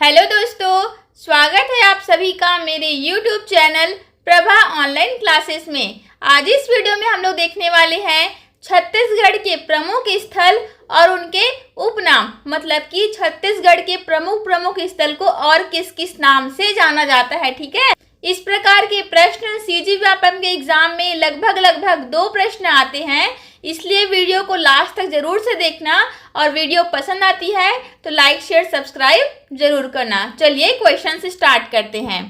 Hello दोस्तों, स्वागत है आप सभी का मेरे YouTube channel Prabha online classes में। आज इस वीडियो में हम लोग देखने वाले हैं छत्तीसगढ़ के प्रमुख स्थल और उनके उपनाम, मतलब कि छत्तीसगढ़ के प्रमुख स्थल को और किस किस नाम से जाना जाता है। ठीक है, इस प्रकार के प्रश्न सीजी व्यापम के एग्जाम में लगभग 2 प्रश्न आते हैं, इसलिए वीडियो को लास्ट तक जरूर से देखना और वीडियो पसंद आती है तो लाइक शेयर सब्सक्राइब जरूर करना। चलिए क्वेश्चन से स्टार्ट करते हैं।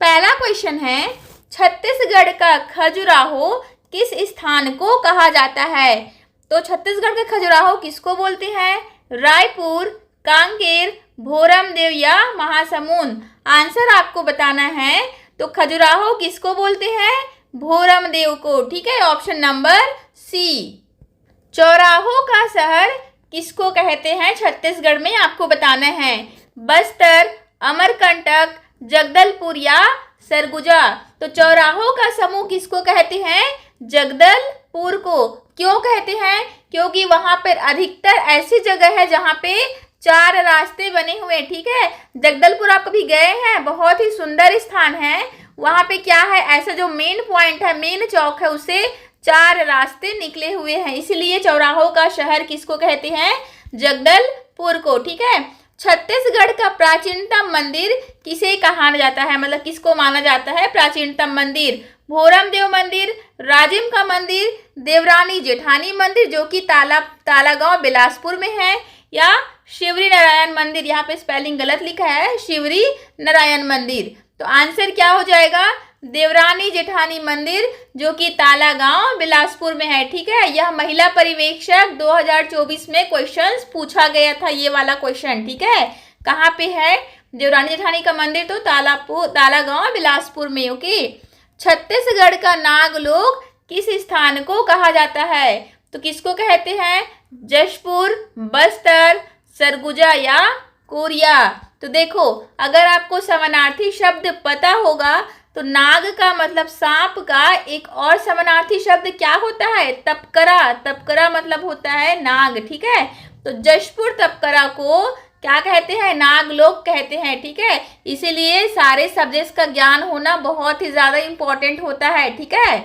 पहला क्वेश्चन है, छत्तीसगढ़ का खजुराहो किस स्थान को कहा जाता है? तो छत्तीसगढ़ का खजुराहो किसको बोलते हैं? रायपुर, कांकेर, भोरमदेव या महासमुंद? आंसर आपको बताना है। तो खजुराहो किसको बोलते हैं? भोरमदेव को। ठीक है, ऑप्शन नंबर सी। चौराहो का शहर किसको कहते हैं छत्तीसगढ़ में? आपको बताना है। बस्तर, अमरकंटक, जगदलपुर या सरगुजा? तो चौराहो का समूह किसको कहते हैं? जगदलपुर को। क्यों कहते हैं? क्योंकि वहां पर अधिकतर ऐसी जगह है जहां पे 4 रास्ते बने हुए। ठीक है, जगदलपुर आप कभी गए हैं? बहुत ही सुंदर स्थान है। वहां पे क्या है, ऐसा जो मेन पॉइंट है, मेन चौक है, उसे 4 रास्ते निकले हुए हैं, इसलिए चौराहो का शहर किसको कहते हैं? जगदलपुर को। ठीक है, छत्तीसगढ़ का प्राचीनतम मंदिर किसे कहा जाता है, मतलब किसको माना जाता है प्राचीनतम मंदिर? भोरमदेव मंदिर, राजिम का मंदिर, देवरानी जेठानी मंदिर जो कि तालागांव बिलासपुर में है, या शिवरी नारायण मंदिर? यहाँ पे स्पेलिंग गलत लिखा है, शिवरी नारायण मंदिर। तो आंसर क्या हो जाएगा? देवरानी जेठानी मंदिर जो कि तालागांव बिलासपुर में है। ठीक है, यह महिला पर्यवेक्षक 2024 में क्वेश्चंस पूछा गया था, ये वाला क्वेश्चन। ठीक है, कहाँ पे है देवरानी जेठानी का मंदिर? तो तालागांव बिलासपुर में। ओके, छत्तीसगढ़ का नागलोक किस स्थान को कहा जाता है? तो किसको कहते हैं? जशपुर, बस्तर, सरगुजा या कोरिया? तो देखो, अगर आपको समानार्थी शब्द पता होगा तो नाग का मतलब सांप का एक और समानार्थी शब्द क्या होता है? तपकरा। तपकरा मतलब होता है नाग। ठीक है, तो जशपुर तपकरा को क्या कहते हैं? नागलोक कहते हैं। ठीक है, इसीलिए सारे सब्जेक्ट्स का ज्ञान होना बहुत ही ज़्यादा इम्पोर्टेंट होता है। ठीक है,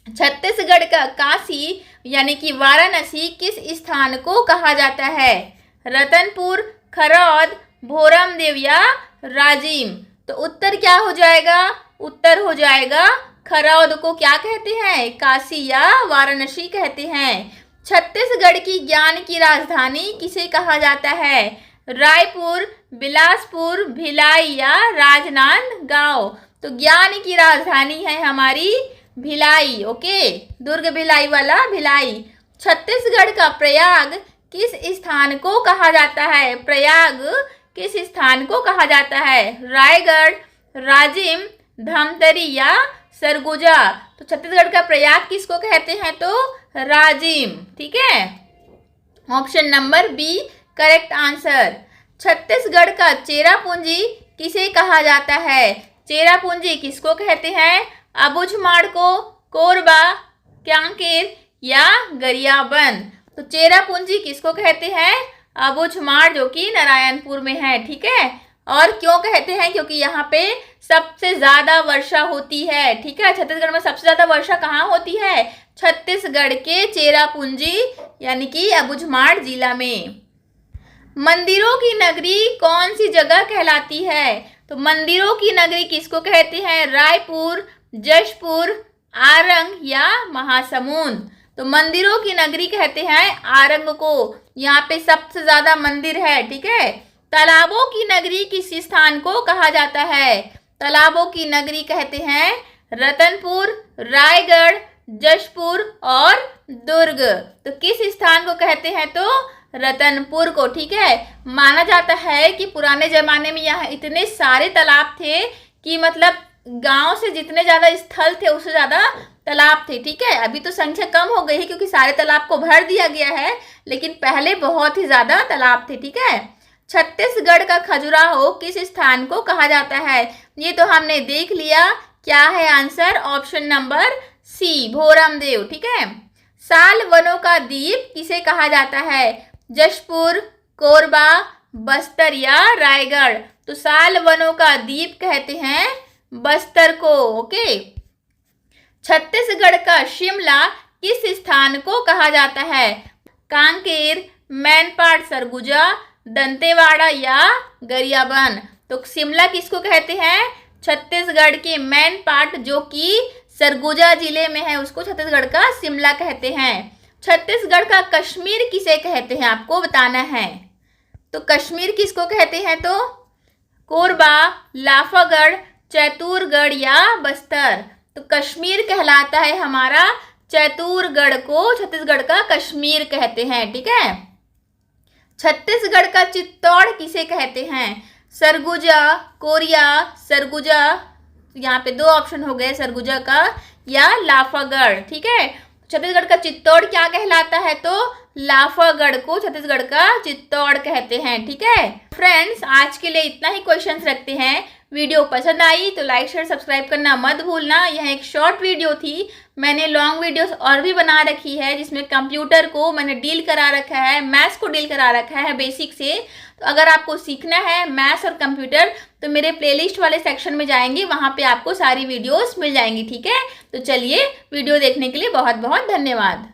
छत्तीसगढ़ का काशी यानी कि वाराणसी किस स्थान को कहा जाता है? रतनपुर, खरौद, भोरमदेव या राजिम? तो उत्तर क्या हो जाएगा? उत्तर हो जाएगा खरौद को क्या कहते हैं? काशी या वाराणसी कहते हैं। छत्तीसगढ़ की ज्ञान की राजधानी किसे कहा जाता है? रायपुर, बिलासपुर, भिलाई या राजनांदगांव? तो ज्ञान की राजधानी है हमारी भिलाई। ओके, दुर्ग भिलाई वाला भिलाई। छत्तीसगढ़ का प्रयाग किस स्थान को कहा जाता है? प्रयाग किस स्थान को कहा जाता है? रायगढ़, राजिम, धमतरी या सरगुजा? तो छत्तीसगढ़ का प्रयाग किसको कहते हैं? तो राजिम। ठीक है, option number B correct answer. Chhattisgarh का चेरापूंजी किसे कहा जाता है? चेरापूंजी किसको कहते हैं? अबूझमाड़ को, कोरबा, कांकेर या गरियाबंद? तो चेरापूंजी किसको कहते हैं? अबूझमाड़ जो कि नारायणपुर में है। ठीक है, और क्यों कहते हैं? क्योंकि यहाँ पे सबसे ज़्यादा वर्षा होती है। ठीक है, छत्तीसगढ़ में सबसे ज़्यादा वर्षा कहाँ होती है? छत्तीसगढ़ के चेरापूंजी यानी कि अबूझमाड़ जिला में। मंदिरों की नगरी कौन सी जगह कहलाती है? तो मंदिरों की नगरी किसको कहते हैं? रायपुर, जशपुर, आरंग या महासमुंद? तो मंदिरों की नगरी कहते हैं आरंग को, यहाँ पे सबसे ज्यादा मंदिर है। ठीक है, तालाबों की नगरी किस स्थान को कहा जाता है? तालाबों की नगरी कहते हैं रतनपुर, रायगढ़, जशपुर और दुर्ग। तो किस स्थान को कहते हैं? तो रतनपुर को। ठीक है, माना जाता है कि पुराने जमाने में यहाँ इतने सारे तालाब थे कि मतलब गांव से जितने ज़्यादा स्थल थे उससे ज़्यादा तालाब थे। ठीक है, अभी तो संख्या कम हो गई है क्योंकि सारे तालाब को भर दिया गया है, लेकिन पहले बहुत ही ज़्यादा तालाब थे। ठीक है, छत्तीसगढ़ का खजुराहो किस स्थान को कहा जाता है? ये तो हमने देख लिया। क्या है answer? Option number C Bhoramdev. ठीक है, साल वनों का द्वीप किसे कहा जाता है? जशपुर, कोरबा, बस्तर या रायगढ़। तो साल वनों का द्वीप कहते हैं बस्तर को। ओके। छत्तीसगढ़ का शिमला किस स्थान को कहा जाता है? कांकेर, मैनपाट, सरगुजा, दंतेवाड़ा या गरियाबंद। तो शिमला किसको कहते हैं? छत्तीसगढ़ के मैनपाट जो कि सरगुजा जिले में है उसको छत्तीसगढ़ का शिमला कहते हैं। छत्तीसगढ़ का कश्मीर किसे कहते हैं आपको बताना है। तो कश्मीर किसको कहते हैं? तो कोरबा, लाफागढ़, चैतूरगढ़ या बस्तर। तो कश्मीर कहलाता है हमारा चैतूरगढ़ को छत्तीसगढ़ का कश्मीर कहते हैं। ठीक है। छत्तीसगढ़ का चित्तौड़ किसे कहते हैं? सरगुजा, कोरिया, सरगुजा, यहाँ पे 2 ऑप्शन हो गए, सरगुजा का या लाफागढ़। ठीक है। छत्तीसगढ़ का चित्तौड़ क्या कहलाता है? तो लाफागढ़ को छत्तीसगढ़ का चित्तौड़ कहते हैं। ठीक है फ्रेंड्स, आज के लिए इतना ही क्वेश्चंस रखते हैं। वीडियो पसंद आई तो लाइक शेयर सब्सक्राइब करना मत भूलना। यह एक शॉर्ट वीडियो थी, मैंने लॉन्ग वीडियोस और भी बना रखी है जिसमें कंप्यूटर को मैंने डील करा रखा है, मैथ्स को डील करा रखा है बेसिक से। तो अगर आपको सीखना है मैथ्स और कंप्यूटर तो मेरे प्लेलिस्ट वाले सेक्शन में जाएंगे, वहाँ पे आपको सारी वीडियोस मिल जाएंगी। ठीक है। तो चलिए, वीडियो देखने के लिए बहुत बहुत धन्यवाद।